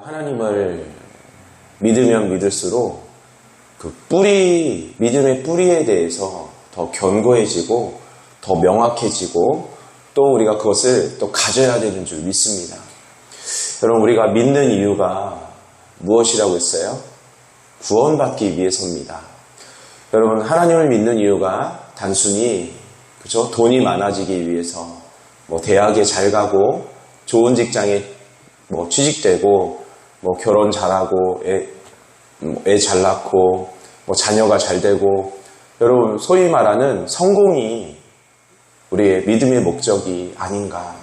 하나님을 믿으면 믿을수록 그 믿음의 뿌리에 대해서 더 견고해지고 더 명확해지고 또 우리가 그것을 또 가져야 되는 줄 믿습니다. 여러분, 우리가 믿는 이유가 무엇이라고 했어요? 구원받기 위해서입니다. 여러분, 하나님을 믿는 이유가 단순히 그죠? 돈이 많아지기 위해서 대학에 잘 가고 좋은 직장에 취직되고 결혼 잘하고 애 잘 낳고 자녀가 잘 되고, 여러분, 소위 말하는 성공이 우리의 믿음의 목적이 아닌가.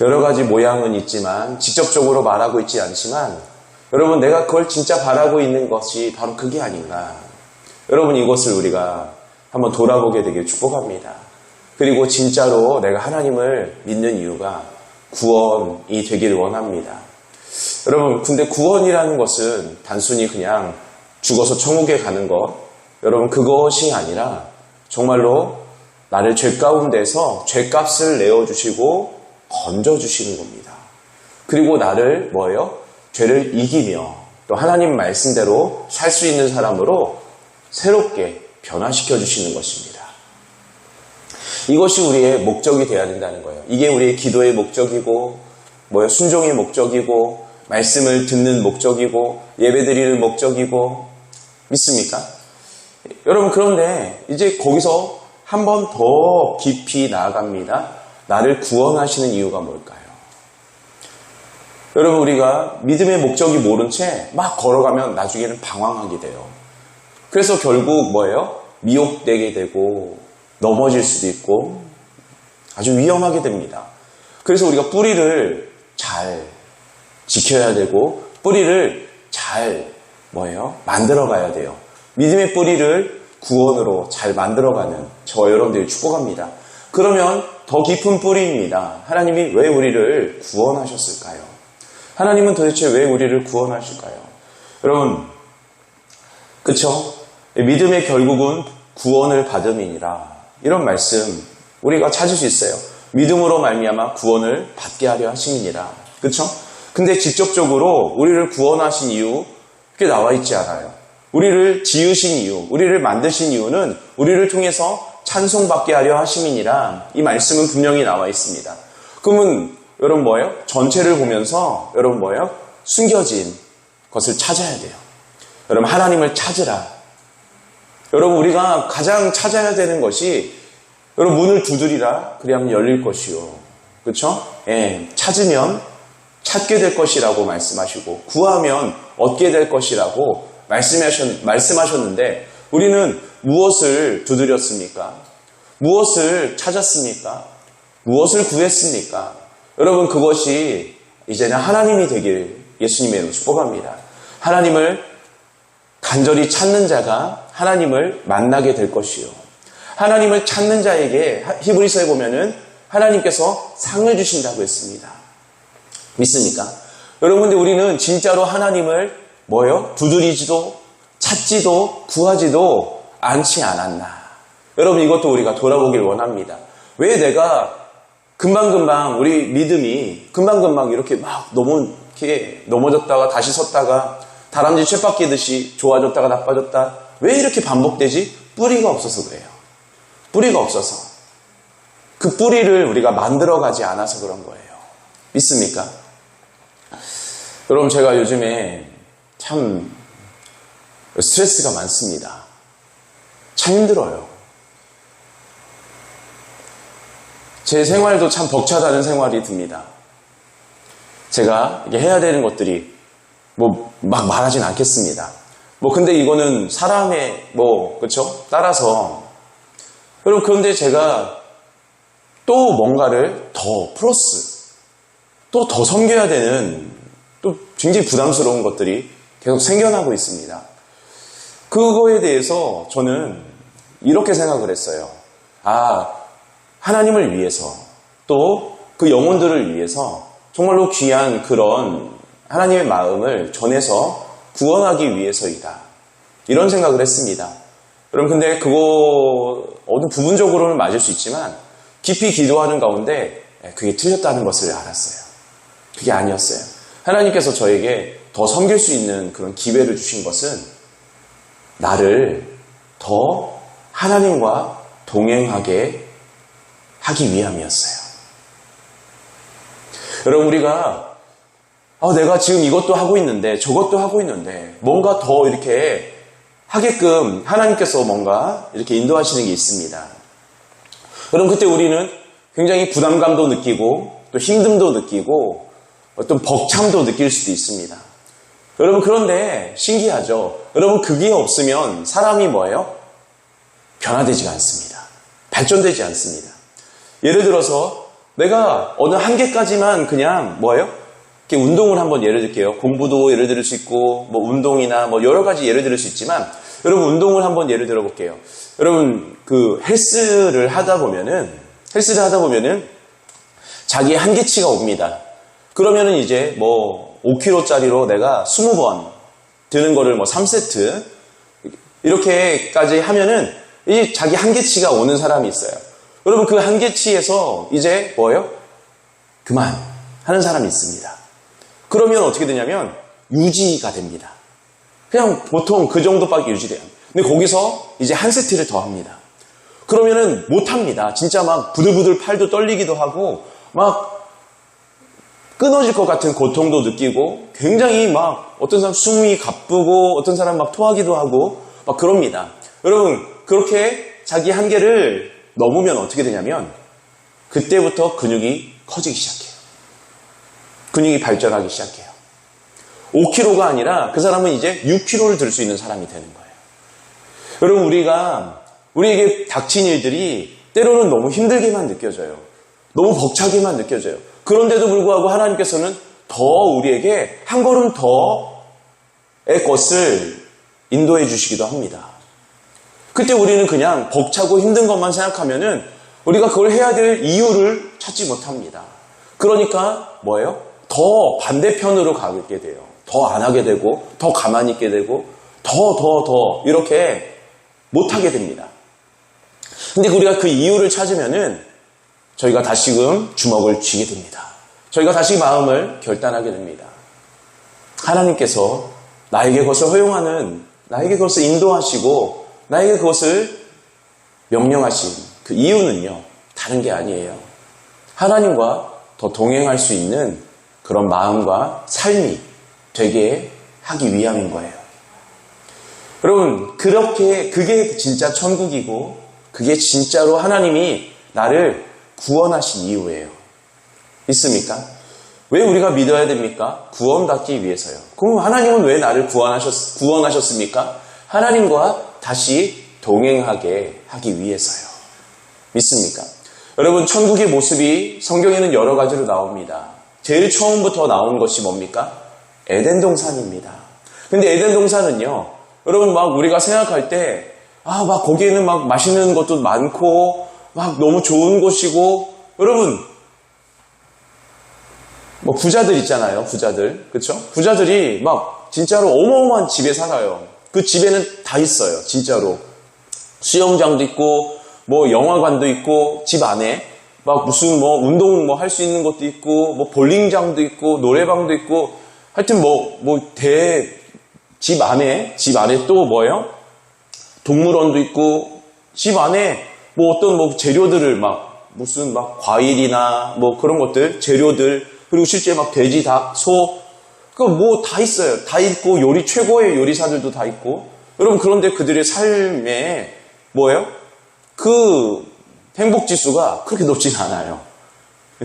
여러 가지 모양은 있지만 직접적으로 말하고 있지 않지만 여러분, 내가 그걸 진짜 바라고 있는 것이 바로 그게 아닌가. 여러분, 이것을 우리가 한번 돌아보게 되길 축복합니다. 그리고 진짜로 내가 하나님을 믿는 이유가 구원이 되기를 원합니다. 여러분, 근데 구원이라는 것은 단순히 그냥 죽어서 천국에 가는 것, 여러분, 그것이 아니라 정말로 나를 죄 가운데서 죄값을 내어주시고 건져주시는 겁니다. 그리고 나를 죄를 이기며 또 하나님 말씀대로 살 수 있는 사람으로 새롭게 변화시켜 주시는 것입니다. 이것이 우리의 목적이 되어야 된다는 거예요. 이게 우리의 기도의 목적이고 순종의 목적이고 말씀을 듣는 목적이고 예배드리는 목적이고, 믿습니까? 여러분, 그런데 이제 거기서 한 번 더 깊이 나아갑니다. 나를 구원하시는 이유가 뭘까요? 여러분, 우리가 믿음의 목적이 모른 채 막 걸어가면 나중에는 방황하게 돼요. 그래서 결국 미혹되게 되고 넘어질 수도 있고 아주 위험하게 됩니다. 그래서 우리가 뿌리를 잘 지켜야 되고 뿌리를 잘 만들어 가야 돼요. 믿음의 뿌리를 구원으로 잘 만들어 가는 저와 여러분들이 축복합니다. 그러면 더 깊은 뿌리입니다. 하나님이 왜 우리를 구원하셨을까요? 하나님은 도대체 왜 우리를 구원하실까요? 여러분, 그쵸? 믿음의 결국은 구원을 받음이니라. 이런 말씀 우리가 찾을 수 있어요. 믿음으로 말미암아 구원을 받게 하려 하심이니라. 그쵸? 근데 직접적으로 우리를 구원하신 이유, 그게 나와 있지 않아요. 우리를 지으신 이유, 우리를 만드신 이유는 우리를 통해서 찬송받게 하려 하심이니라. 이 말씀은 분명히 나와 있습니다. 그러면 여러분 전체를 보면서 여러분 숨겨진 것을 찾아야 돼요. 여러분, 하나님을 찾으라. 여러분, 우리가 가장 찾아야 되는 것이 여러분, 문을 두드리라. 그리하면 열릴 것이요. 그렇죠? 찾으면 찾게 될 것이라고 말씀하시고 구하면 얻게 될 것이라고 말씀하셨는데 우리는 무엇을 두드렸습니까? 무엇을 찾았습니까? 무엇을 구했습니까? 여러분, 그것이 이제는 하나님이 되길 예수님의 이름으로 축복합니다. 하나님을 간절히 찾는 자가 하나님을 만나게 될 것이요. 하나님을 찾는 자에게 히브리서에 보면은 하나님께서 상을 주신다고 했습니다. 믿습니까? 여러분, 근데 우리는 진짜로 하나님을 두드리지도 찾지도 구하지도 않지 않았나. 여러분, 이것도 우리가 돌아보길 원합니다. 왜 내가 금방금방 우리 믿음이 금방금방 이렇게 넘어졌다가 다시 섰다가 다람쥐 쳇바퀴듯이 좋아졌다가 나빠졌다. 왜 이렇게 반복되지? 뿌리가 없어서 그래요. 뿌리가 없어서. 그 뿌리를 우리가 만들어가지 않아서 그런 거예요. 믿습니까? 여러분, 제가 요즘에 참 스트레스가 많습니다. 참 힘들어요. 제 생활도 참 벅차다는 생활이 듭니다. 제가 이게 해야 되는 것들이 막 말하진 않겠습니다. 근데 이거는 사람의 그쵸? 따라서 여러분, 그런데 제가 또 뭔가를 더 플러스 또 더 섬겨야 되는 또 굉장히 부담스러운 것들이 계속 생겨나고 있습니다. 그거에 대해서 저는 이렇게 생각을 했어요. 하나님을 위해서 또 그 영혼들을 위해서 정말로 귀한 그런 하나님의 마음을 전해서 구원하기 위해서이다. 이런 생각을 했습니다. 여러분, 근데 그거 어느 부분적으로는 맞을 수 있지만 깊이 기도하는 가운데 그게 틀렸다는 것을 알았어요. 그게 아니었어요. 하나님께서 저에게 더 섬길 수 있는 그런 기회를 주신 것은 나를 더 하나님과 동행하게 하기 위함이었어요. 여러분, 우리가 내가 지금 이것도 하고 있는데 저것도 하고 있는데 뭔가 더 이렇게 하게끔 하나님께서 뭔가 이렇게 인도하시는 게 있습니다. 그럼 그때 우리는 굉장히 부담감도 느끼고 또 힘듦도 느끼고 어떤 벅참도 느낄 수도 있습니다. 여러분, 그런데 신기하죠? 여러분, 그게 없으면 사람이 뭐예요? 변화되지가 않습니다. 발전되지 않습니다. 예를 들어서 내가 어느 한계까지만 그냥 뭐예요? 이렇게 운동을 한번 예를 들게요. 공부도 예를 들을 수 있고 뭐 운동이나 뭐 여러 가지 예를 들을 수 있지만 여러분, 운동을 한번 예를 들어 볼게요. 여러분, 그 헬스를 하다 보면은 자기의 한계치가 옵니다. 그러면은 이제 뭐 5kg짜리로 내가 20번 드는 거를 뭐 3세트 이렇게까지 하면은 이 자기 한계치가 오는 사람이 있어요. 여러분, 그 한계치에서 이제 뭐예요? 그만 하는 사람이 있습니다. 그러면 어떻게 되냐면 유지가 됩니다. 그냥 보통 그 정도밖에 유지돼요. 근데 거기서 이제 한 세트를 더 합니다. 그러면은 못 합니다. 진짜 막 부들부들 팔도 떨리기도 하고 막 끊어질 것 같은 고통도 느끼고 굉장히 막 어떤 사람 숨이 가쁘고 어떤 사람 막 토하기도 하고 막 그럽니다. 여러분, 그렇게 자기 한계를 넘으면 어떻게 되냐면 그때부터 근육이 커지기 시작해요. 근육이 발전하기 시작해요. 5kg가 아니라 그 사람은 이제 6kg를 들 수 있는 사람이 되는 거예요. 여러분, 우리에게 닥친 일들이 때로는 너무 힘들게만 느껴져요. 너무 벅차게만 느껴져요. 그런데도 불구하고 하나님께서는 더 우리에게 한 걸음 더의 것을 인도해 주시기도 합니다. 그때 우리는 그냥 벅차고 힘든 것만 생각하면은 우리가 그걸 해야 될 이유를 찾지 못합니다. 그러니까 뭐예요? 더 반대편으로 가게 돼요. 더 안 하게 되고 더 가만히 있게 되고 더 이렇게 못하게 됩니다. 근데 우리가 그 이유를 찾으면은 저희가 다시금 주먹을 쥐게 됩니다. 저희가 다시 마음을 결단하게 됩니다. 하나님께서 나에게 그것을 허용하는, 나에게 그것을 인도하시고 나에게 그것을 명령하신 그 이유는요, 다른 게 아니에요. 하나님과 더 동행할 수 있는 그런 마음과 삶이 되게 하기 위함인 거예요. 여러분, 그게 진짜 천국이고 그게 진짜로 하나님이 나를 구원하신 이유예요. 있습니까? 왜 우리가 믿어야 됩니까? 구원받기 위해서요. 그럼 하나님은 왜 나를 구원하셨습니까? 하나님과 다시 동행하게 하기 위해서요. 믿습니까? 여러분, 천국의 모습이 성경에는 여러 가지로 나옵니다. 제일 처음부터 나온 것이 뭡니까? 에덴 동산입니다. 근데 에덴 동산은요, 여러분, 막 우리가 생각할 때, 막 거기에는 막 맛있는 것도 많고, 막 너무 좋은 곳이고, 여러분, 뭐 부자들 있잖아요, 부자들. 그쵸? 부자들이 막 진짜로 어마어마한 집에 살아요. 그 집에는 다 있어요, 진짜로. 수영장도 있고, 뭐 영화관도 있고, 집 안에. 막 무슨 뭐 운동 뭐 할 수 있는 것도 있고, 뭐 볼링장도 있고, 노래방도 있고, 하여튼 집 안에 또 뭐예요? 동물원도 있고, 집 안에 뭐 어떤 뭐 재료들을 막, 무슨 막 과일이나 뭐 그런 것들, 재료들, 그리고 실제 막 돼지, 닭, 소, 뭐 다 있어요. 다 있고, 최고의 요리사들도 다 있고. 여러분, 그런데 그들의 삶에 뭐예요? 그 행복지수가 그렇게 높진 않아요.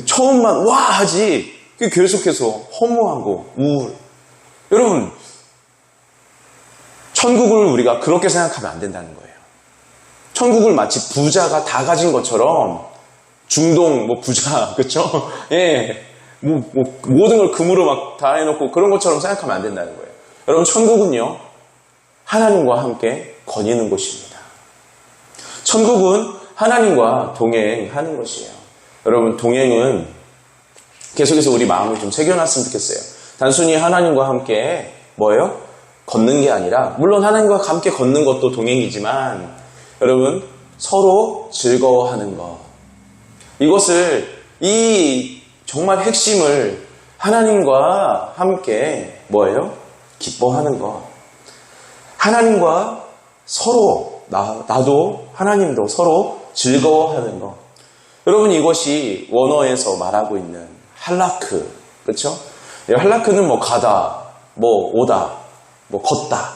처음만 와 하지 계속해서 허무하고 우울. 여러분, 천국을 우리가 그렇게 생각하면 안 된다는 거예요. 천국을 마치 부자가 다 가진 것처럼 중동 뭐 부자, 그렇죠? 예, 모든 걸 금으로 막 다 해놓고 그런 것처럼 생각하면 안 된다는 거예요. 여러분, 천국은요, 하나님과 함께 거니는 곳입니다. 천국은 하나님과 동행하는 것이에요. 여러분, 동행은 계속해서 우리 마음을 좀 새겨놨으면 좋겠어요. 단순히 하나님과 함께 뭐예요? 걷는 게 아니라, 물론 하나님과 함께 걷는 것도 동행이지만, 여러분, 서로 즐거워하는 것. 이것을, 정말 핵심을 하나님과 함께 뭐예요? 기뻐하는 것. 하나님과 서로 나도 하나님도 서로 즐거워하는 것. 여러분 이것이 원어에서 말하고 있는 할라크. 그렇죠? 할라크는 뭐 가다, 뭐 오다, 뭐 걷다.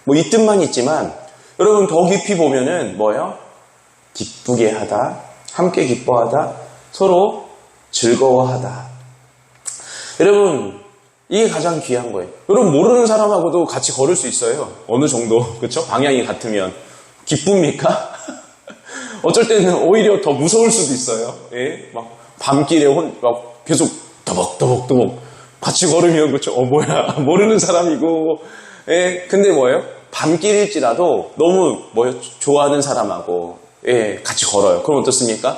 뭐 이 뜻만 있지만 여러분 더 깊이 보면은 뭐예요? 기쁘게 하다, 함께 기뻐하다, 서로 즐거워하다. 여러분 이게 가장 귀한 거예요. 여러분 모르는 사람하고도 같이 걸을 수 있어요. 어느 정도 그렇죠? 방향이 같으면 기쁩니까? 어쩔 때는 오히려 더 무서울 수도 있어요. 예? 막 밤길에 막 계속 더벅더벅더벅 같이 걸으면 그렇죠? 뭐야 모르는 사람이고 예? 근데 뭐예요? 밤길일지라도 너무 뭐예요? 좋아하는 사람하고 예, 같이 걸어요. 그럼 어떻습니까?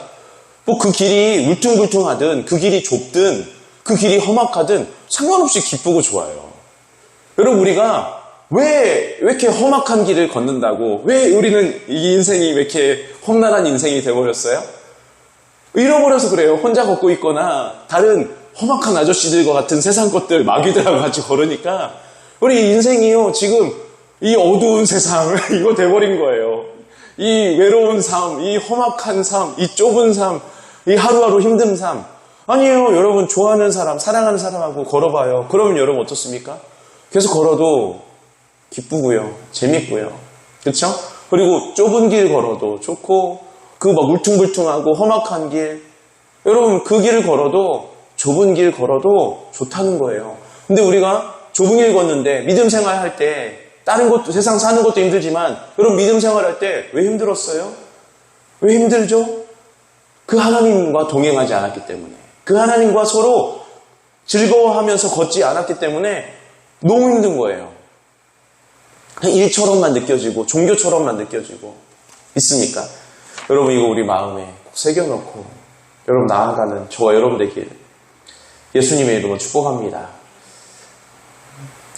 뭐 그 길이 울퉁불퉁하든 그 길이 좁든 그 길이 험악하든 상관없이 기쁘고 좋아요. 여러분 우리가 왜 이렇게 험악한 길을 걷는다고 왜 우리는 이 인생이 왜 이렇게 험난한 인생이 돼버렸어요? 잃어버려서 그래요. 혼자 걷고 있거나 다른 험악한 아저씨들과 같은 세상 것들 마귀들하고 같이 걸으니까 우리 인생이요 지금 이 어두운 세상 이거 돼버린 거예요. 이 외로운 삶, 이 험악한 삶, 이 좁은 삶, 이 하루하루 힘든 삶. 아니에요. 여러분 좋아하는 사람, 사랑하는 사람하고 걸어봐요. 그러면 여러분 어떻습니까? 계속 걸어도 기쁘고요. 재밌고요. 그렇죠? 그리고 좁은 길 걸어도 좋고 그 막 울퉁불퉁하고 험악한 길 여러분 그 길을 걸어도 좁은 길 걸어도 좋다는 거예요. 근데 우리가 좁은 길 걷는데 믿음 생활할 때 다른 것도 세상 사는 것도 힘들지만 여러분 믿음 생활할 때 왜 힘들었어요? 왜 힘들죠? 그 하나님과 동행하지 않았기 때문에 그 하나님과 서로 즐거워하면서 걷지 않았기 때문에 너무 힘든 거예요. 그냥 일처럼만 느껴지고 종교처럼만 느껴지고 있습니까? 여러분 이거 우리 마음에 꼭 새겨놓고 여러분 나아가는 저와 여러분 되길 예수님의 이름으로 축복합니다.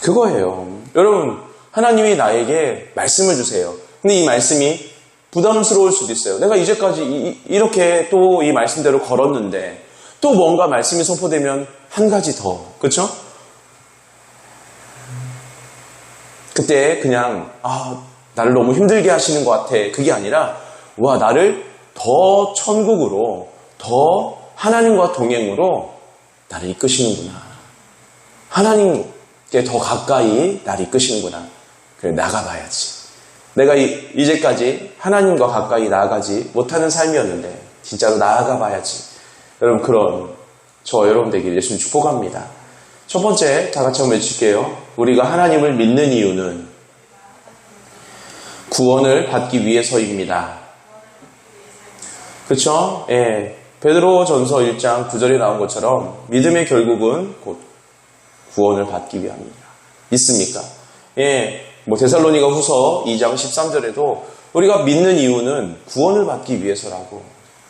그거예요. 여러분 하나님이 나에게 말씀을 주세요. 근데 이 말씀이 부담스러울 수도 있어요. 내가 이제까지 이렇게 또 이 말씀대로 걸었는데 또 뭔가 말씀이 선포되면 한 가지 더 그렇죠? 그때 그냥 나를 너무 힘들게 하시는 것 같아. 그게 아니라 와 나를 더 천국으로 더 하나님과 동행으로 나를 이끄시는구나. 하나님께 더 가까이 나를 이끄시는구나. 그래 나가봐야지. 내가 이제까지 하나님과 가까이 나아가지 못하는 삶이었는데 진짜로 나아가봐야지. 여러분 그런 저 여러분 되길 예수님 축복합니다. 첫 번째 다 같이 한번 외칠게요. 우리가 하나님을 믿는 이유는 구원을 받기 위해서입니다. 그렇죠? 예. 베드로전서 1장 9절에 나온 것처럼 믿음의 결국은 곧 구원을 받기 위함입니다. 믿습니까? 예. 뭐 데살로니가 후서 2장 13절에도 우리가 믿는 이유는 구원을 받기 위해서라고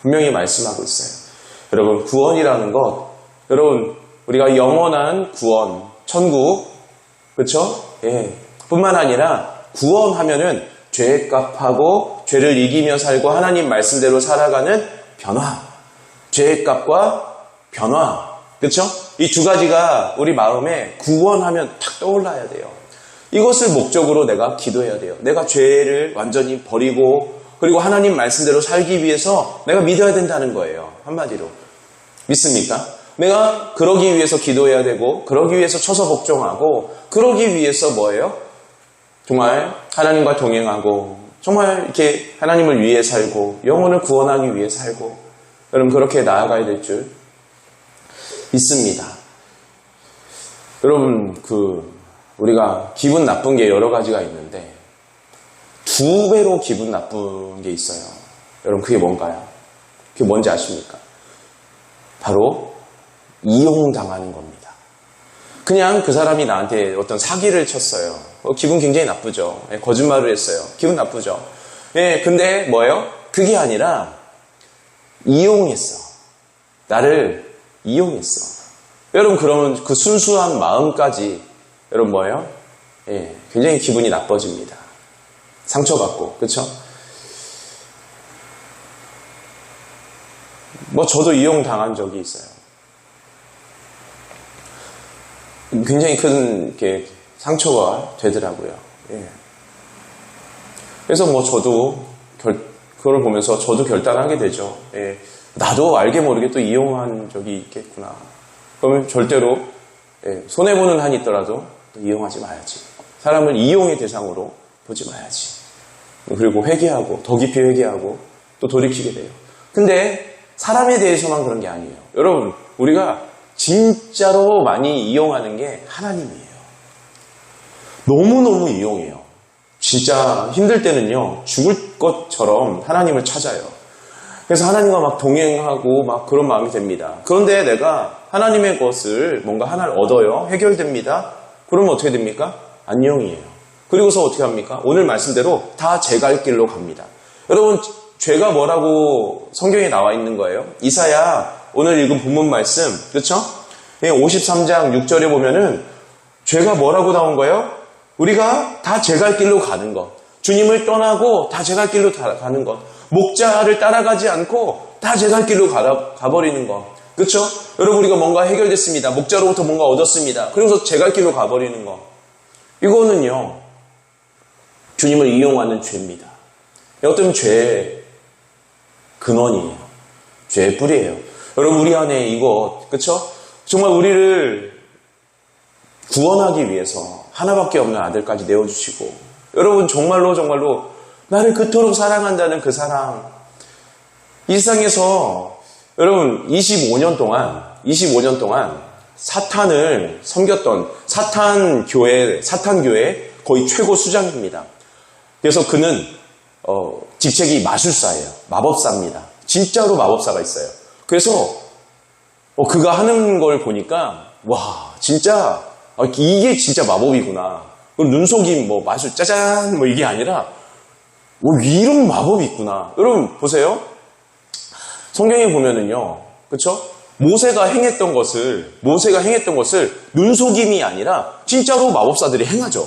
분명히 말씀하고 있어요. 여러분 구원이라는 것 여러분 우리가 영원한 구원, 천국 그렇죠? 예. 뿐만 아니라 구원하면은 죄값하고 죄를 이기며 살고 하나님 말씀대로 살아가는 변화. 죄값과 변화. 그렇죠? 이 두 가지가 우리 마음에 구원하면 탁 떠올라야 돼요. 이것을 목적으로 내가 기도해야 돼요. 내가 죄를 완전히 버리고 그리고 하나님 말씀대로 살기 위해서 내가 믿어야 된다는 거예요. 한마디로. 믿습니까? 내가 그러기 위해서 기도해야 되고 그러기 위해서 처서 복종하고 그러기 위해서 뭐예요? 정말 하나님과 동행하고 정말 이렇게 하나님을 위해 살고 영혼을 구원하기 위해 살고 여러분 그렇게 나아가야 될 줄 믿습니다. 여러분 우리가 기분 나쁜 게 여러 가지가 있는데 2배로 기분 나쁜 게 있어요. 여러분 그게 뭔가요? 그게 뭔지 아십니까? 바로 이용당하는 겁니다. 그냥 그 사람이 나한테 어떤 사기를 쳤어요. 기분 굉장히 나쁘죠. 거짓말을 했어요. 기분 나쁘죠. 근데 뭐예요? 그게 아니라 이용했어. 나를 이용했어. 여러분 그러면 그 순수한 마음까지 여러분 뭐예요? 굉장히 기분이 나빠집니다. 상처받고 그렇죠? 뭐 저도 이용당한 적이 있어요. 굉장히 큰 이렇게 상처가 되더라고요. 예. 그래서 뭐 저도 그걸 보면서 저도 결단하게 되죠. 예. 나도 알게 모르게 또 이용한 적이 있겠구나. 그러면 절대로 손해보는 한이 있더라도 이용하지 마야지. 사람을 이용의 대상으로 보지 마야지. 그리고 회개하고 더 깊이 회개하고 또 돌이키게 돼요. 근데 사람에 대해서만 그런 게 아니에요. 여러분, 우리가 진짜로 많이 이용하는 게 하나님이에요. 너무너무 이용해요. 진짜 힘들 때는요, 죽을 것처럼 하나님을 찾아요. 그래서 하나님과 막 동행하고 막 그런 마음이 됩니다. 그런데 내가 하나님의 것을 뭔가 하나를 얻어요. 해결됩니다. 그러면 어떻게 됩니까? 안녕이에요. 그리고서 어떻게 합니까? 오늘 말씀대로 다 제 갈 길로 갑니다. 여러분, 죄가 뭐라고 성경에 나와 있는 거예요? 이사야 오늘 읽은 본문 말씀, 그렇죠? 53장 6절에 보면은 죄가 뭐라고 나온 거예요? 우리가 다 제 갈 길로 가는 것. 주님을 떠나고 다 제 갈 길로 가는 것. 목자를 따라가지 않고 다 제 갈 길로 가버리는 것. 그렇죠? 여러분, 우리가 뭔가 해결됐습니다. 목자로부터 뭔가 얻었습니다. 그래서 제 갈 길로 가버리는 것. 이거는요, 주님을 이용하는 죄입니다. 어떤 죄의 근원이에요. 죄의 뿌리예요. 여러분, 우리 안에 이것, 그렇죠? 정말 우리를 구원하기 위해서 하나밖에 없는 아들까지 내어주시고, 여러분, 정말로 나를 그토록 사랑한다는 그 사랑, 이 세상에서 여러분 25년 동안 사탄을 섬겼던 사탄 교회 거의 최고 수장입니다. 그래서 그는 직책이 마술사예요. 마법사입니다. 진짜로 마법사가 있어요. 그래서 그가 하는 걸 보니까 와, 진짜 이게 진짜 마법이구나. 눈속임 마술 짜잔 이게 아니라 이런 마법이 있구나. 여러분 보세요. 성경에 보면은요, 그렇죠? 모세가 행했던 것을 눈속임이 아니라 진짜로 마법사들이 행하죠.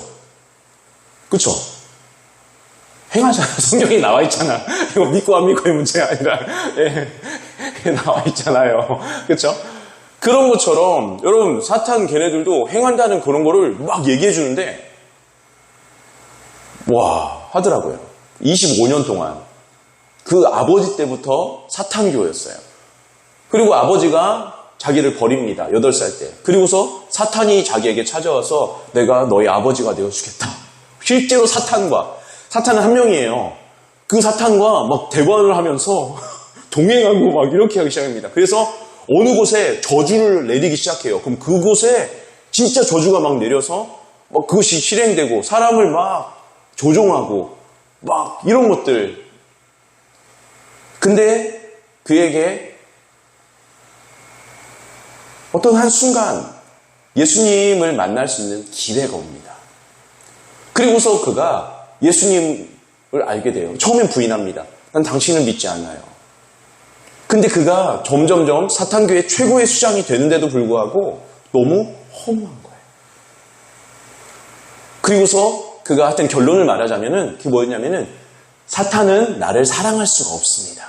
그렇죠? 행하잖아요. 성경에 나와 있잖아. 이거 믿고 안 믿고의 문제가 아니라 나와 있잖아요. 그렇죠? 그런 것처럼 여러분 사탄 걔네들도 행한다는 그런 거를 막 얘기해 주는데 와 하더라고요. 25년 동안 그 아버지 때부터 사탄교였어요. 그리고 아버지가 자기를 버립니다. 8살 때. 그리고서 사탄이 자기에게 찾아와서 내가 너희 아버지가 되어주겠다. 실제로 사탄은 한 명이에요. 그 사탄과 막 대화를 하면서 동행하고 막 이렇게 하기 시작합니다. 그래서 어느 곳에 저주를 내리기 시작해요. 그럼 그곳에 진짜 저주가 막 내려서 막 그것이 실행되고 사람을 막 조종하고 막 이런 것들. 근데 그에게 어떤 한순간 예수님을 만날 수 있는 기회가 옵니다. 그리고서 그가 예수님을 알게 돼요. 처음엔 부인합니다. 난 당신을 믿지 않아요. 근데 그가 점점점 사탄교회 최고의 수장이 되는데도 불구하고 너무 허무한 거예요. 그리고서 그가 하여튼 결론을 말하자면은 그게 뭐였냐면은 사탄은 나를 사랑할 수가 없습니다.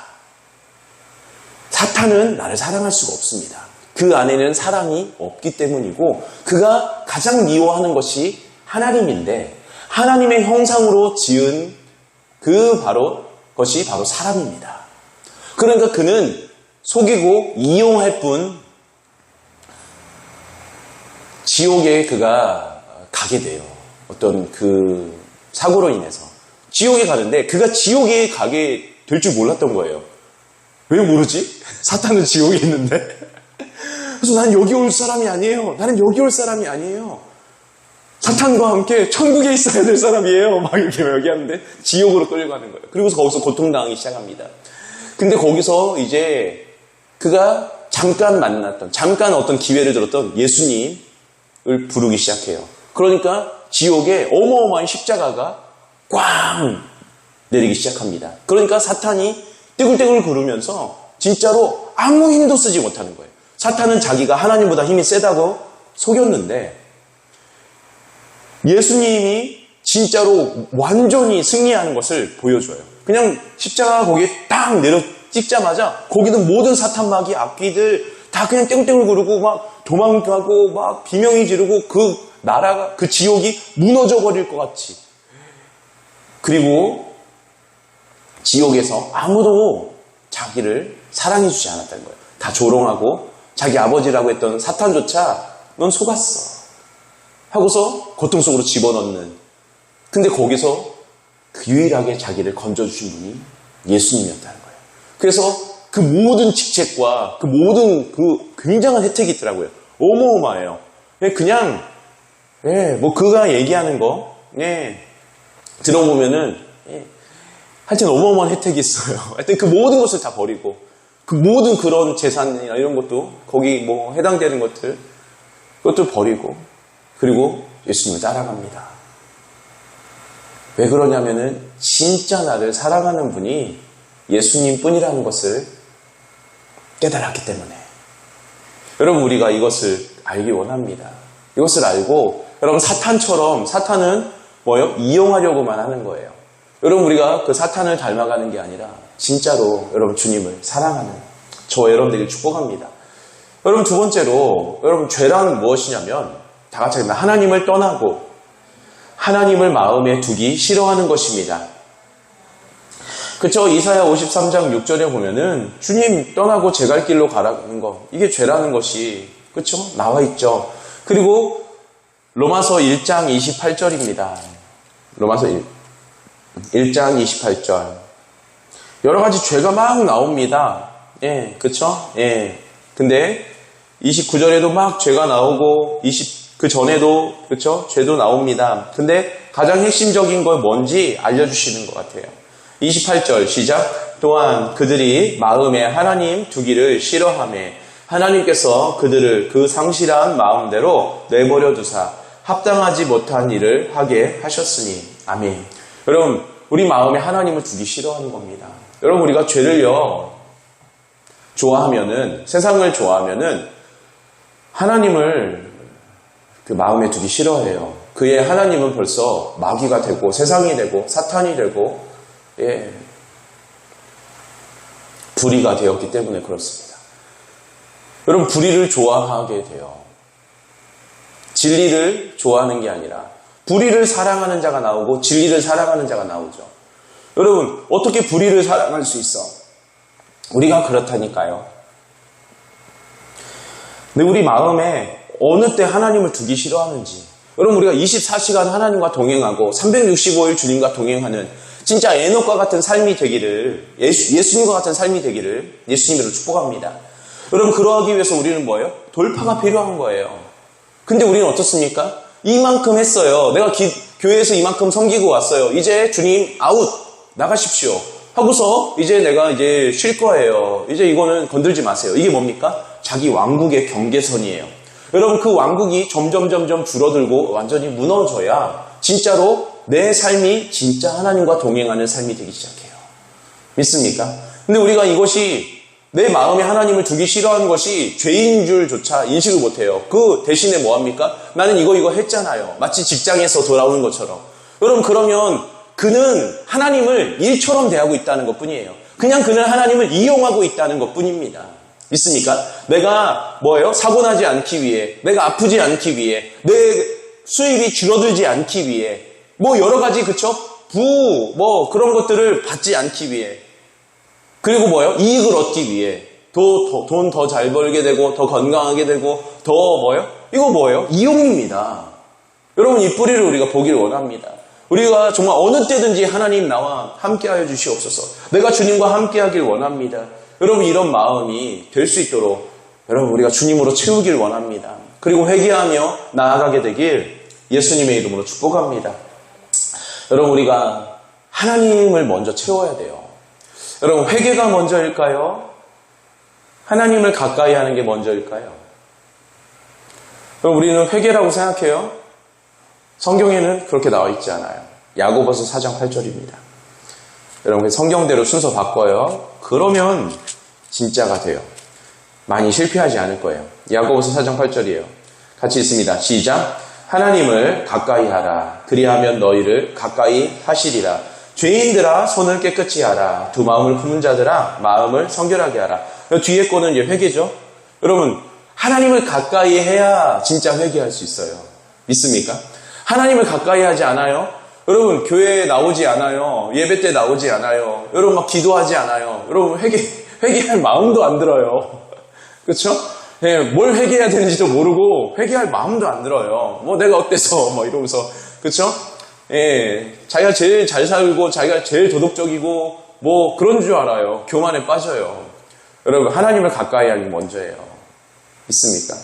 사탄은 나를 사랑할 수가 없습니다. 그 안에는 사랑이 없기 때문이고 그가 가장 미워하는 것이 하나님인데 하나님의 형상으로 지은 것이 바로 사람입니다. 그러니까 그는 속이고 이용할 뿐 지옥에 그가 가게 돼요. 어떤 그 사고로 인해서 지옥에 가는데 그가 지옥에 가게 될 줄 몰랐던 거예요. 왜 모르지? 사탄은 지옥에 있는데. 그래서 난 여기 올 사람이 아니에요. 나는 여기 올 사람이 아니에요. 사탄과 함께 천국에 있어야 될 사람이에요. 막 이렇게 얘기하는데 지옥으로 끌려가는 거예요. 그리고서 거기서 고통당하기 시작합니다. 근데 거기서 이제 그가 잠깐 어떤 기회를 들었던 예수님을 부르기 시작해요. 그러니까 지옥에 어마어마한 십자가가 꽝 내리기 시작합니다. 그러니까 사탄이 떼굴떼굴 구르면서 진짜로 아무 힘도 쓰지 못하는 거예요. 사탄은 자기가 하나님보다 힘이 세다고 속였는데 예수님이 진짜로 완전히 승리하는 것을 보여줘요. 그냥 십자가 거기에 딱 내려 찍자마자 거기는 모든 사탄 마귀 악귀들 다 그냥 땡땡을 구르고 막 도망가고 막 비명이 지르고 그 나라가, 그 지옥이 무너져 버릴 것 같이. 그리고 지옥에서 아무도 자기를 사랑해주지 않았다는 거예요. 다 조롱하고 자기 아버지라고 했던 사탄조차 넌 속았어 하고서 고통 속으로 집어넣는. 근데 거기서 그 유일하게 자기를 건져주신 분이 예수님이었다는 거예요. 그래서 그 모든 직책과 그 모든 그 굉장한 혜택이 있더라고요. 어마어마해요. 그냥 뭐 그가 얘기하는 거 들어보면은 하여튼 어마어마한 혜택이 있어요. 하여튼 그 모든 것을 다 버리고 그 모든 그런 재산이나 이런 것도 거기 뭐 해당되는 것들 그것도 버리고 그리고 예수님을 따라갑니다. 왜 그러냐면은 진짜 나를 사랑하는 분이 예수님 뿐이라는 것을 깨달았기 때문에. 여러분 우리가 이것을 알기 원합니다. 이것을 알고 여러분 사탄처럼 사탄은 뭐예요? 이용하려고만 하는 거예요. 여러분 우리가 그 사탄을 닮아가는 게 아니라 진짜로 여러분 주님을 사랑하는 저 여러분들에게 축복합니다. 여러분 두 번째로 여러분 죄란 무엇이냐면 다 같이 하나님을 떠나고 하나님을 마음에 두기 싫어하는 것입니다. 그쵸? 이사야 53장 6절에 보면은 주님 떠나고 제 갈 길로 가라는 거 이게 죄라는 것이 그쵸? 나와 있죠. 그리고 로마서 1장 28절입니다. 로마서 1장 28절 여러 가지 죄가 막 나옵니다. 그쵸? 근데 29절에도 막 죄가 나오고 그 전에도 그쵸? 죄도 나옵니다. 근데 가장 핵심적인 걸 뭔지 알려주시는 것 같아요. 28절 시작. 또한 그들이 마음에 하나님 두기를 싫어하며 하나님께서 그들을 그 상실한 마음대로 내버려 두사 합당하지 못한 일을 하게 하셨으니 아멘. 여러분 우리 마음에 하나님을 두기 싫어하는 겁니다. 여러분 우리가 죄를요 좋아하면은 세상을 좋아하면은 하나님을 그 마음에 두기 싫어해요. 그의 하나님은 벌써 마귀가 되고 세상이 되고 사탄이 되고 불의가 되었기 때문에 그렇습니다. 여러분 불의를 좋아하게 돼요. 진리를 좋아하는 게 아니라 불의를 사랑하는 자가 나오고 진리를 사랑하는 자가 나오죠. 여러분 어떻게 불의를 사랑할 수 있어? 우리가 그렇다니까요. 근데 우리 마음에 어느 때 하나님을 두기 싫어하는지 여러분 우리가 24시간 하나님과 동행하고 365일 주님과 동행하는 진짜 에녹과 같은 삶이 되기를 예수님과 같은 삶이 되기를 예수님으로 축복합니다. 여러분 그러하기 위해서 우리는 뭐예요? 돌파가 필요한 거예요. 근데 우리는 어떻습니까? 이만큼 했어요. 내가 교회에서 이만큼 섬기고 왔어요. 이제 주님 아웃 나가십시오 하고서 이제 내가 이제 쉴 거예요. 이제 이거는 건들지 마세요. 이게 뭡니까? 자기 왕국의 경계선이에요. 여러분 그 왕국이 점점 줄어들고 완전히 무너져야 진짜로 내 삶이 진짜 하나님과 동행하는 삶이 되기 시작해요. 믿습니까? 근데 우리가 이것이 내 마음에 하나님을 두기 싫어하는 것이 죄인 줄조차 인식을 못해요. 그 대신에 뭐합니까? 나는 이거 했잖아요. 마치 직장에서 돌아오는 것처럼. 여러분 그러면 그는 하나님을 일처럼 대하고 있다는 것뿐이에요. 그냥 그는 하나님을 이용하고 있다는 것뿐입니다. 믿습니까? 내가 뭐예요? 사고 나지 않기 위해, 내가 아프지 않기 위해, 내 수입이 줄어들지 않기 위해, 뭐 여러 가지 그쵸? 그런 것들을 받지 않기 위해, 그리고 뭐예요? 이익을 얻기 위해, 돈 더 잘 벌게 되고, 더 건강하게 되고, 더 뭐예요? 이거 뭐예요? 이용입니다. 여러분 이 뿌리를 우리가 보기를 원합니다. 우리가 정말 어느 때든지 하나님 나와 함께하여 주시옵소서. 내가 주님과 함께하길 원합니다. 여러분 이런 마음이 될 수 있도록 여러분 우리가 주님으로 채우길 원합니다. 그리고 회개하며 나아가게 되길 예수님의 이름으로 축복합니다. 여러분 우리가 하나님을 먼저 채워야 돼요. 여러분 회개가 먼저일까요? 하나님을 가까이 하는 게 먼저일까요? 여러분 우리는 회개라고 생각해요. 성경에는 그렇게 나와 있지 않아요. 야고보서 4장 8절입니다. 여러분 성경대로 순서 바꿔요. 그러면 진짜가 돼요. 많이 실패하지 않을 거예요. 야고보서 4장 8절이에요. 같이 있습니다. 시작. 하나님을 가까이 하라. 그리하면 너희를 가까이 하시리라. 죄인들아 손을 깨끗이 하라. 두 마음을 품은 자들아 마음을 성결하게 하라. 뒤에 거는 이제 회개죠. 여러분 하나님을 가까이 해야 진짜 회개할 수 있어요. 믿습니까? 하나님을 가까이 하지 않아요? 여러분 교회에 나오지 않아요. 예배 때 나오지 않아요. 여러분 막 기도하지 않아요. 여러분 회개할 마음도 안 들어요. 그렇죠? 예, 뭘 회개해야 되는지도 모르고 회개할 마음도 안 들어요. 뭐 내가 어때서 뭐 이러면서 그렇죠? 예, 자기가 제일 잘 살고 자기가 제일 도덕적이고 뭐 그런 줄 알아요. 교만에 빠져요. 여러분 하나님을 가까이 하기 먼저예요. 믿습니까?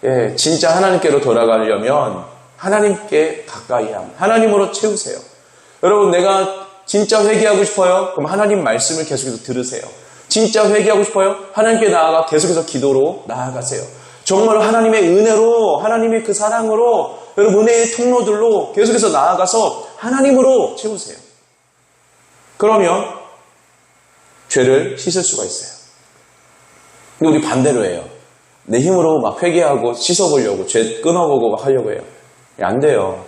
예, 진짜 하나님께로 돌아가려면 하나님께 가까이 함, 하나님으로 채우세요. 여러분 내가 진짜 회개하고 싶어요? 그럼 하나님 말씀을 계속해서 들으세요. 진짜 회개하고 싶어요? 하나님께 나아가 계속해서 기도로 나아가세요. 정말 하나님의 은혜로, 하나님의 그 사랑으로, 여러분 은혜의 통로들로 계속해서 나아가서 하나님으로 채우세요. 그러면 죄를 씻을 수가 있어요. 근데 우리 반대로 해요. 내 힘으로 막 회개하고 씻어보려고 죄 끊어보고 막 하려고 해요. 안 돼요.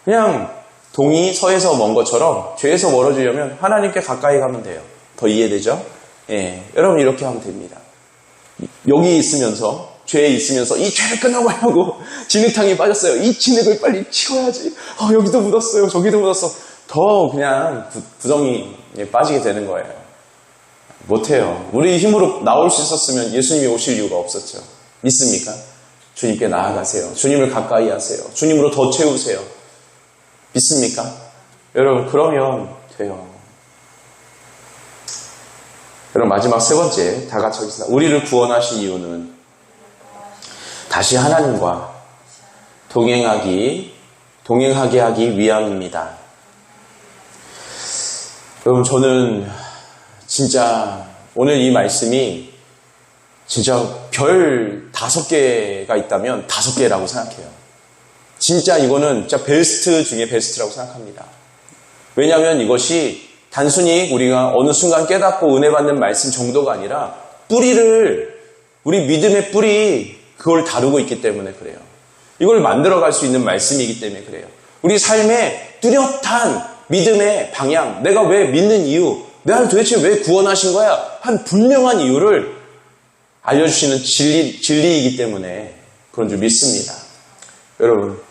그냥 동이 서에서 먼 것처럼 죄에서 멀어지려면 하나님께 가까이 가면 돼요. 더 이해되죠? 예, 여러분 이렇게 하면 됩니다. 여기 있으면서 죄에 있으면서 이 죄를 끊어보려고 진흙탕에 빠졌어요. 이 진흙을 빨리 치워야지. 여기도 묻었어요. 저기도 묻었어. 더 그냥 구덩이에 빠지게 되는 거예요. 못해요. 우리 힘으로 나올 수 있었으면 예수님이 오실 이유가 없었죠. 믿습니까? 주님께 나아가세요. 주님을 가까이 하세요. 주님으로 더 채우세요. 믿습니까? 여러분 그러면 돼요. 여러분 마지막 세 번째 다 같이 하겠습니다. 우리를 구원하신 이유는 다시 하나님과 동행하게 하기 위함입니다. 여러분 저는 진짜 오늘 이 말씀이 진짜 별 5개가 있다면 5개라고 생각해요. 진짜 이거는 진짜 베스트 중에 베스트라고 생각합니다. 왜냐하면 이것이 단순히 우리가 어느 순간 깨닫고 은혜 받는 말씀 정도가 아니라 우리 믿음의 뿌리 그걸 다루고 있기 때문에 그래요. 이걸 만들어갈 수 있는 말씀이기 때문에 그래요. 우리 삶의 뚜렷한 믿음의 방향, 내가 왜 믿는 이유, 내가 도대체 왜 구원하신 거야? 한 분명한 이유를 알려주시는 진리이기 때문에 그런 줄 믿습니다. 여러분,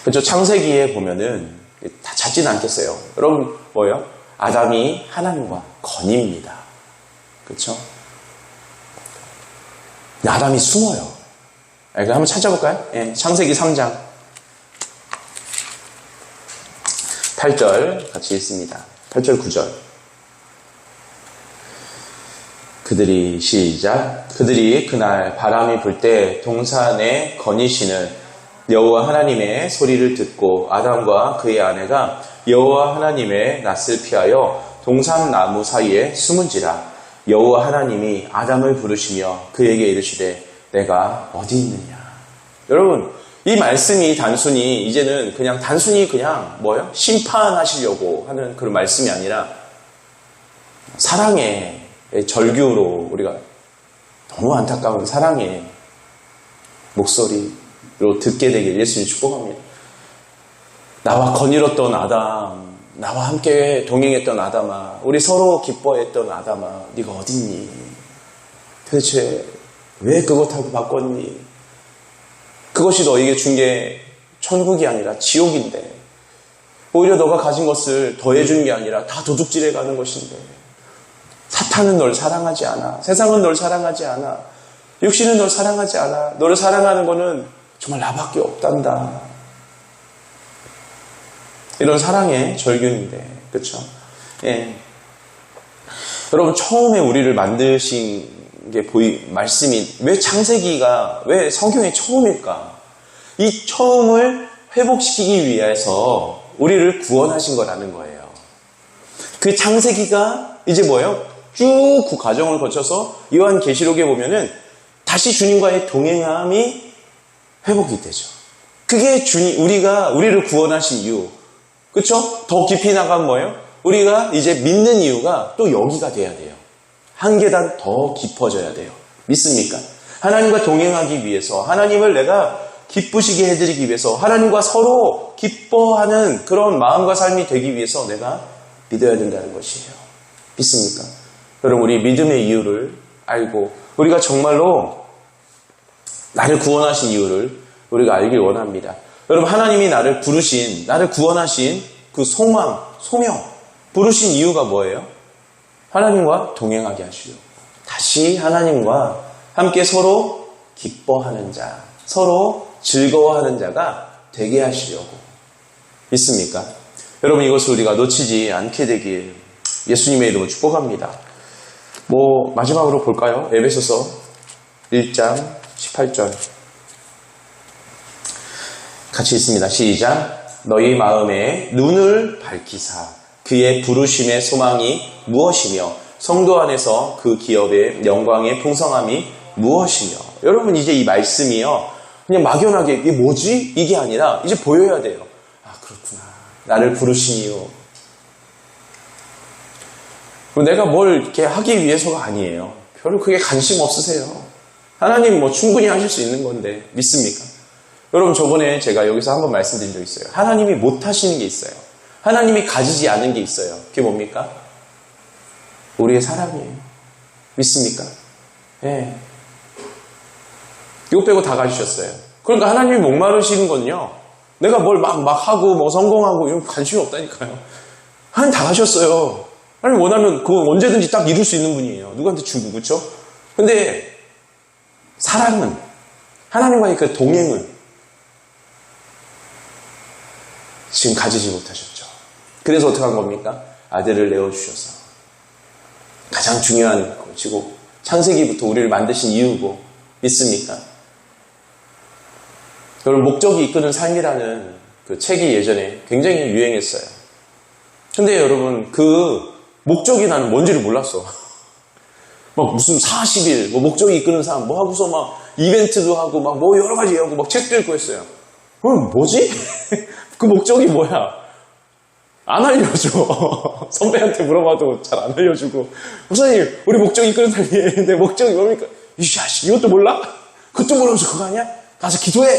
그렇죠? 창세기에 보면은 다 찾지는 않겠어요. 여러분 뭐예요? 아담이 하나님과 건입니다. 그렇죠? 아담이 숨어요. 그럼 한번 찾아볼까요? 예, 창세기 3장 8절 같이 읽습니다. 8절 9절 그들이 그날 바람이 불 때 동산에 거니시는 여호와 하나님의 소리를 듣고 아담과 그의 아내가 여호와 하나님의 낯을 피하여 동산나무 사이에 숨은지라. 여호와 하나님이 아담을 부르시며 그에게 이르시되 내가 어디 있느냐. 여러분 이 말씀이 단순히 이제는 그냥 뭐예요? 심판하시려고 하는 그런 말씀이 아니라 사랑의 절규로 우리가 너무 안타까운 사랑의 목소리로 듣게 되길 예수님 축복합니다. 나와 거닐었던 아담, 나와 함께 동행했던 아담아, 우리 서로 기뻐했던 아담아, 네가 어딨니? 도대체 왜 그것하고 바꿨니? 그것이 너에게 준 게 천국이 아니라 지옥인데, 오히려 너가 가진 것을 더해준 게 아니라 다 도둑질해 가는 것인데, 사탄은 널 사랑하지 않아. 세상은 널 사랑하지 않아. 육신은 널 사랑하지 않아. 너를 사랑하는 거는 정말 나밖에 없단다. 이런 사랑의 절규인데, 그렇죠? 예. 여러분 처음에 우리를 만드신 게 말씀이 왜 창세기가 왜 성경의 처음일까? 이 처음을 회복시키기 위해서 우리를 구원하신 거라는 거예요. 그 창세기가 이제 뭐예요? 쭉 그 과정을 거쳐서 요한계시록에 보면은 다시 주님과의 동행함이 회복이 되죠. 그게 우리를 구원하신 이유. 그쵸? 더 깊이 나가면 뭐예요? 우리가 이제 믿는 이유가 또 여기가 돼야 돼요. 한 계단 더 깊어져야 돼요. 믿습니까? 하나님과 동행하기 위해서, 하나님을 내가 기쁘시게 해드리기 위해서, 하나님과 서로 기뻐하는 그런 마음과 삶이 되기 위해서 내가 믿어야 된다는 것이에요. 믿습니까? 여러분, 우리 믿음의 이유를 알고, 우리가 정말로 나를 구원하신 이유를 우리가 알길 원합니다. 여러분, 하나님이 나를 부르신, 나를 구원하신 그 소망, 소명, 부르신 이유가 뭐예요? 하나님과 동행하게 하시려고. 다시 하나님과 함께 서로 기뻐하는 자, 서로 즐거워하는 자가 되게 하시려고. 믿습니까? 여러분, 이것을 우리가 놓치지 않게 되길 예수님의 이름으로 축복합니다. 마지막으로 볼까요? 에베소서 1장 18절. 같이 읽습니다. 시작. 너희 마음에 눈을 밝히사 그의 부르심의 소망이 무엇이며 성도 안에서 그 기업의 영광의 풍성함이 무엇이며. 여러분, 이제 이 말씀이요, 그냥 막연하게 이게 뭐지? 이게 아니라 이제 보여야 돼요. 아, 그렇구나. 나를 부르신 이유. 내가 뭘 이렇게 하기 위해서가 아니에요. 별로 그게 관심 없으세요. 하나님 충분히 하실 수 있는 건데 믿습니까? 여러분, 저번에 제가 여기서 한번 말씀드린 적 있어요. 하나님이 못 하시는 게 있어요. 하나님이 가지지 않은 게 있어요. 그게 뭡니까? 우리의 사랑이에요. 믿습니까? 예. 이거 빼고 다 가지셨어요. 그러니까 하나님이 목마르시는 건요, 내가 뭘 막 하고 성공하고 이런 관심이 없다니까요. 하나님 다 가셨어요. 하나님 원하면 그거 언제든지 딱 이룰 수 있는 분이에요. 누구한테 주고, 그렇죠? 근데 사랑은, 하나님과의 그 동행은 지금 가지지 못하셨죠. 그래서 어떻게 한 겁니까? 아들을 내어주셔서. 가장 중요한 것이고 창세기부터 우리를 만드신 이유고. 믿습니까? 여러분, 목적이 이끄는 삶이라는 그 책이 예전에 굉장히 유행했어요. 근데 여러분, 그 목적이 나는 뭔지를 몰랐어. 무슨 40일 목적이 이끄는 삶 하고서 이벤트도 하고 여러 가지 하고 책도 읽고 했어요. 그럼 뭐지? 그 목적이 뭐야? 안 알려줘. 선배한테 물어봐도 잘 안 알려주고. 목사님, 우리 목적이 이끄는 삶이에요. 근데 목적이 뭡니까? 이 자식, 이것도 몰라? 그것도 모르면서 그거 아니야? 가서 기도해.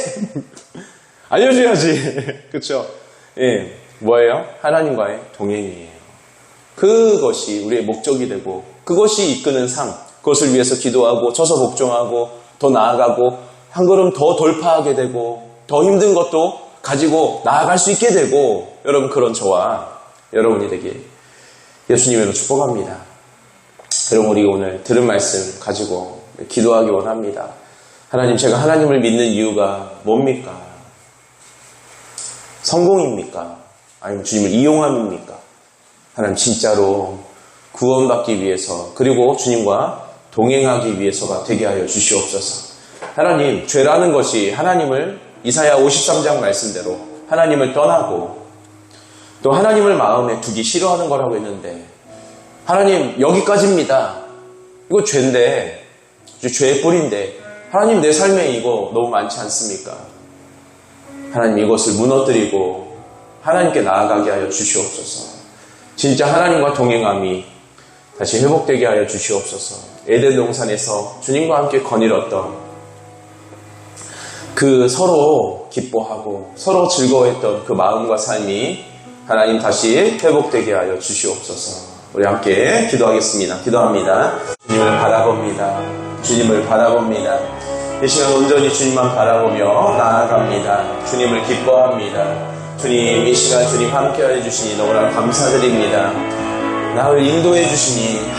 알려줘야지. 그렇죠? 예, 뭐예요? 하나님과의 동행이에요. 그것이 우리의 목적이 되고 그것이 이끄는 삶, 그것을 위해서 기도하고 쳐서 복종하고 더 나아가고 한 걸음 더 돌파하게 되고 더 힘든 것도 가지고 나아갈 수 있게 되고, 여러분, 그런 저와 여러분이 되길 예수님으로 축복합니다. 여러분, 우리가 오늘 들은 말씀 가지고 기도하기 원합니다. 하나님, 제가 하나님을 믿는 이유가 뭡니까? 성공입니까? 아니면 주님을 이용함입니까? 하나님, 진짜로 구원받기 위해서, 그리고 주님과 동행하기 위해서가 되게 하여 주시옵소서. 하나님, 죄라는 것이 하나님을, 이사야 53장 말씀대로 하나님을 떠나고 또 하나님을 마음에 두기 싫어하는 거라고 했는데, 하나님, 여기까지입니다. 이거 죄인데, 죄의 뿌리인데, 하나님, 내 삶에 이거 너무 많지 않습니까? 하나님, 이것을 무너뜨리고 하나님께 나아가게 하여 주시옵소서. 진짜 하나님과 동행함이 다시 회복되게 하여 주시옵소서. 에덴 동산에서 주님과 함께 거닐었던 그 서로 기뻐하고 서로 즐거워했던 그 마음과 삶이 하나님 다시 회복되게 하여 주시옵소서. 우리 함께 기도하겠습니다. 기도합니다. 주님을 바라봅니다. 주님을 바라봅니다. 이 시간 온전히 주님만 바라보며 나아갑니다. 주님을 기뻐합니다. 주님, 이 시간 주님 함께하여 주시니 너무나 감사드립니다. 나를 인도해 주시니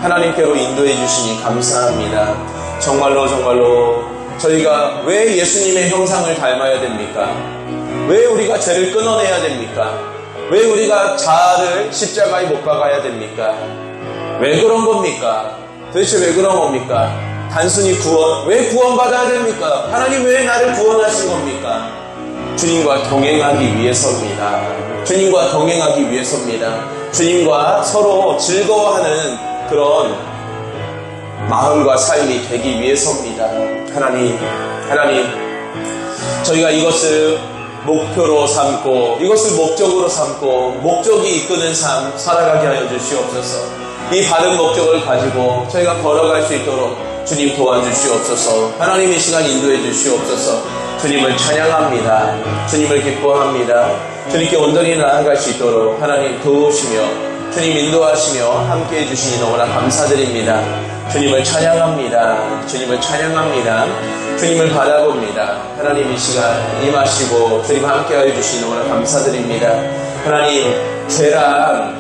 하나님께로 인도해 주시니 감사합니다. 정말로 저희가 왜 예수님의 형상을 닮아야 됩니까? 왜 우리가 죄를 끊어내야 됩니까? 왜 우리가 자아를 십자가에 못 박아야 됩니까? 왜 그런 겁니까? 도대체 왜 그런 겁니까? 단순히 왜 구원받아야 됩니까? 하나님, 왜 나를 구원하신 겁니까? 주님과 동행하기 위해서입니다. 주님과 동행하기 위해서입니다. 주님과 서로 즐거워하는 그런 마음과 삶이 되기 위해서입니다. 하나님, 저희가 이것을 목표로 삼고 이것을 목적으로 삼고 목적이 이끄는 삶 살아가게 하여 주시옵소서. 이 바른 목적을 가지고 저희가 걸어갈 수 있도록 주님 도와주시옵소서. 하나님, 이 시간 인도해 주시옵소서. 주님을 찬양합니다. 주님을 기뻐합니다. 주님께 온전히 나아갈 수 있도록 하나님 도우시며 주님 인도하시며 함께해 주시니 너무나 감사드립니다. 주님을 찬양합니다. 주님을 찬양합니다. 주님을 바라봅니다. 하나님 이 시간 임하시고 주님 함께해 주시니 너무나 감사드립니다. 하나님, 죄란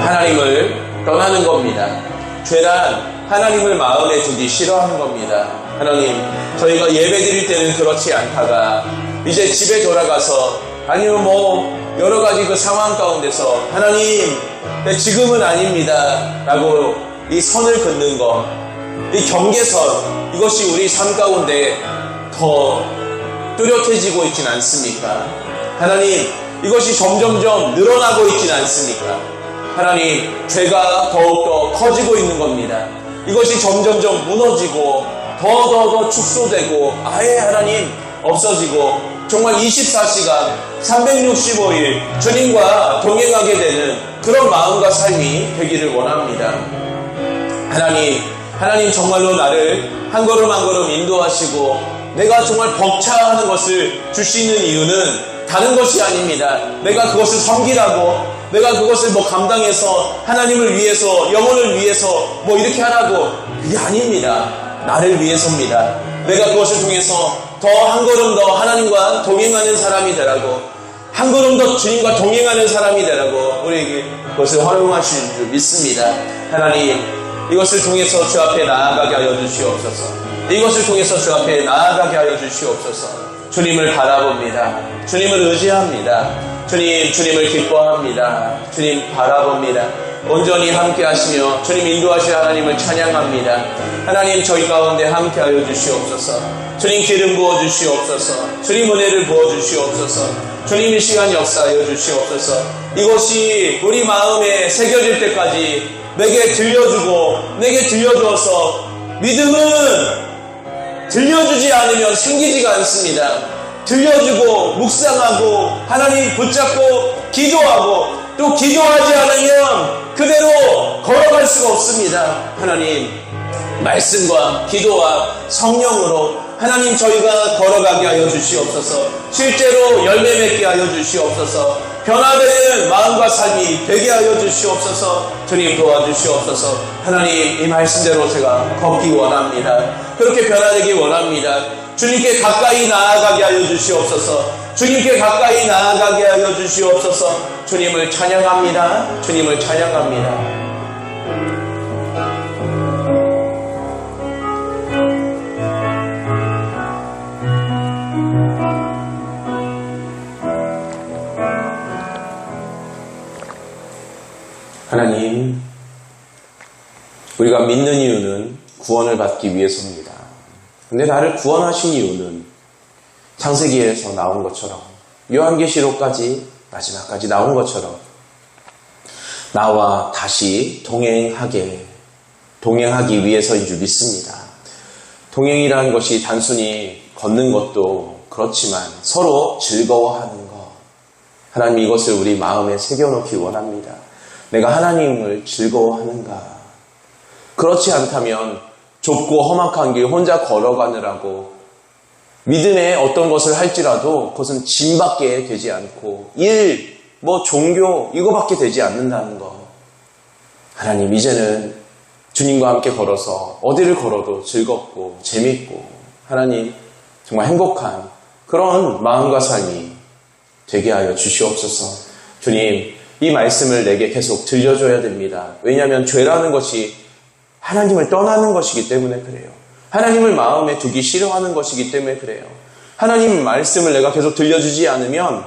하나님을 떠나는 겁니다. 죄란 하나님을 마음에 두기 싫어하는 겁니다. 하나님, 저희가 예배 드릴 때는 그렇지 않다가 이제 집에 돌아가서 아니면 여러 가지 그 상황 가운데서 하나님, 지금은 아닙니다 라고 이 선을 긋는 것, 이 경계선, 이것이 우리 삶 가운데 더 뚜렷해지고 있진 않습니까? 하나님, 이것이 점점점 늘어나고 있진 않습니까? 하나님, 죄가 더욱더 커지고 있는 겁니다. 이것이 점점점 무너지고 더 축소되고 아예 하나님 없어지고 정말 24시간 365일 주님과 동행하게 되는 그런 마음과 삶이 되기를 원합니다. 하나님 정말로 나를 한 걸음 한 걸음 인도하시고 내가 정말 벅차하는 것을 주시는 이유는 다른 것이 아닙니다. 내가 그것을 섬기라고, 내가 그것을 감당해서 하나님을 위해서, 영혼을 위해서 이렇게 하라고, 그게 아닙니다. 나를 위해서입니다. 내가 그것을 통해서 더 한 걸음 더 하나님과 동행하는 사람이 되라고, 한 걸음 더 주님과 동행하는 사람이 되라고 우리에게 그것을 허용하실 줄 믿습니다. 하나님, 이것을 통해서 주 앞에 나아가게 하여 주시옵소서. 이것을 통해서 주 앞에 나아가게 하여 주시옵소서. 주님을 바라봅니다. 주님을 의지합니다. 주님을 기뻐합니다. 주님 바라봅니다. 온전히 함께 하시며 주님 인도하실 하나님을 찬양합니다. 하나님, 저희 가운데 함께 하여 주시옵소서. 주님 기름 부어 주시옵소서. 주님 은혜를 부어 주시옵소서. 주님 이 시간 역사하여 주시옵소서. 이것이 우리 마음에 새겨질 때까지 내게 들려주어서 믿음은 들려주지 않으면 생기지가 않습니다. 들려주고 묵상하고 하나님 붙잡고 기도하고 또 기도하지 않으면 그대로 걸어갈 수가 없습니다. 하나님, 말씀과 기도와 성령으로 하나님 저희가 걸어가게 하여 주시옵소서. 실제로 열매 맺게 하여 주시옵소서. 변화되는 마음과 삶이 되게 하여 주시옵소서. 주님 도와주시옵소서. 하나님, 이 말씀대로 제가 걷기 원합니다. 그렇게 변화되기 원합니다. 주님께 가까이 나아가게 하여 주시옵소서. 주님께 가까이 나아가게 하여 주시옵소서. 주님을 찬양합니다. 주님을 찬양합니다. 하나님, 우리가 믿는 이유는 구원을 받기 위해서입니다. 근데 나를 구원하신 이유는 창세기에서 나온 것처럼, 요한계시록까지 마지막까지 나온 것처럼 나와 다시 동행하기 위해서인 줄 믿습니다. 동행이라는 것이 단순히 걷는 것도 그렇지만 서로 즐거워하는 것, 하나님 이것을 우리 마음에 새겨놓기 원합니다. 내가 하나님을 즐거워하는가? 그렇지 않다면 좁고 험악한 길 혼자 걸어가느라고 믿음의 어떤 것을 할지라도 그것은 짐밖에 되지 않고 일, 종교 이거밖에 되지 않는다는 것. 하나님, 이제는 주님과 함께 걸어서 어디를 걸어도 즐겁고 재밌고 하나님 정말 행복한 그런 마음과 삶이 되게 하여 주시옵소서. 주님, 이 말씀을 내게 계속 들려줘야 됩니다. 왜냐하면 죄라는 것이 하나님을 떠나는 것이기 때문에 그래요. 하나님을 마음에 두기 싫어하는 것이기 때문에 그래요. 하나님 말씀을 내가 계속 들려주지 않으면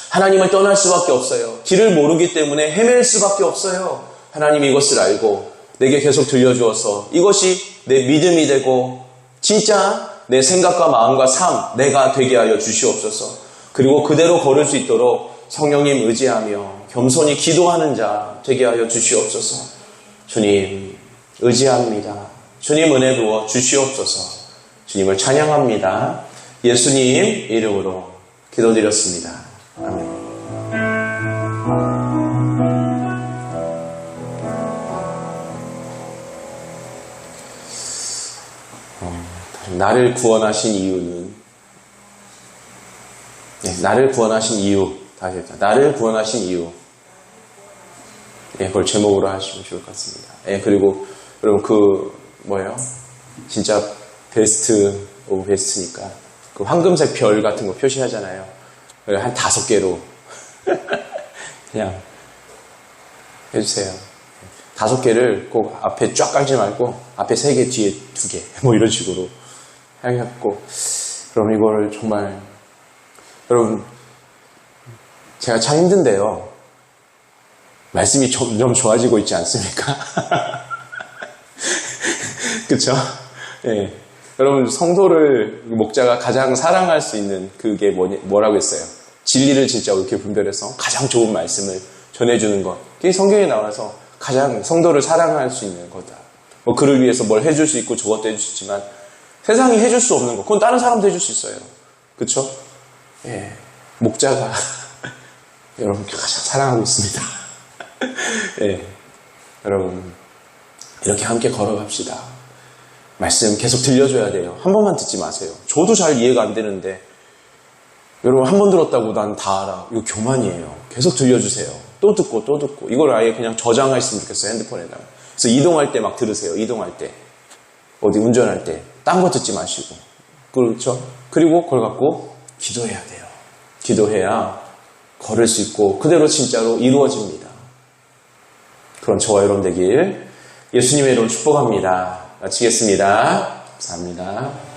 하나님을 떠날 수밖에 없어요. 길을 모르기 때문에 헤맬 수밖에 없어요. 하나님 이것을 알고 내게 계속 들려주어서 이것이 내 믿음이 되고 진짜 내 생각과 마음과 삶, 내가 되게 하여 주시옵소서. 그리고 그대로 걸을 수 있도록 성령님 의지하며 겸손히 기도하는 자 되게 하여 주시옵소서. 주님 의지합니다. 주님 은혜 부어 주시옵소서. 주님을 찬양합니다. 예수님 이름으로 기도드렸습니다. 아멘. 나를 구원하신 이유는 나를 구원하신 이유 다시 했다. 나를 구원하신 이유 예, 그걸 제목으로 하시면 좋을 것 같습니다. 예, 그리고 여러분 뭐예요? 진짜 베스트 오브 베스트니까 그 황금색 별 같은 거 표시하잖아요. 한 5개로 그냥 해주세요. 5개를 꼭 앞에 쫙 깔지 말고 앞에 3개, 뒤에 2개 뭐 이런 식으로 해갖고 그럼 이거를 정말 여러분 제가 참 힘든데요. 말씀이 점점 좋아지고 있지 않습니까? 그쵸? 예. 여러분, 성도를 목자가 가장 사랑할 수 있는 그게 뭐라고 했어요? 진리를 진짜 이렇게 분별해서 가장 좋은 말씀을 전해주는 것. 그게 성경에 나와서 가장 성도를 사랑할 수 있는 거다. 뭐 그를 위해서 뭘 해줄 수 있고 저것도 해줄 수 있지만 세상이 해줄 수 없는 거. 그건 다른 사람도 해줄 수 있어요. 그쵸? 예. 목자가 여러분 가장 사랑하고 있습니다. 예. 여러분, 이렇게 함께 걸어갑시다. 말씀 계속 들려줘야 돼요. 한 번만 듣지 마세요. 저도 잘 이해가 안 되는데, 여러분 한 번 들었다고 난 다 알아. 이거 교만이에요. 계속 들려주세요. 또 듣고 또 듣고. 이걸 아예 그냥 저장했으면 좋겠어요. 핸드폰에다가. 그래서 이동할 때 막 들으세요. 이동할 때. 어디 운전할 때. 딴 거 듣지 마시고. 그렇죠? 그리고 그걸 갖고 기도해야 돼요. 기도해야 걸을 수 있고 그대로 진짜로 이루어집니다. 그런 저와 여러분 되길 예수님의 이름으로 축복합니다. 마치겠습니다. 감사합니다.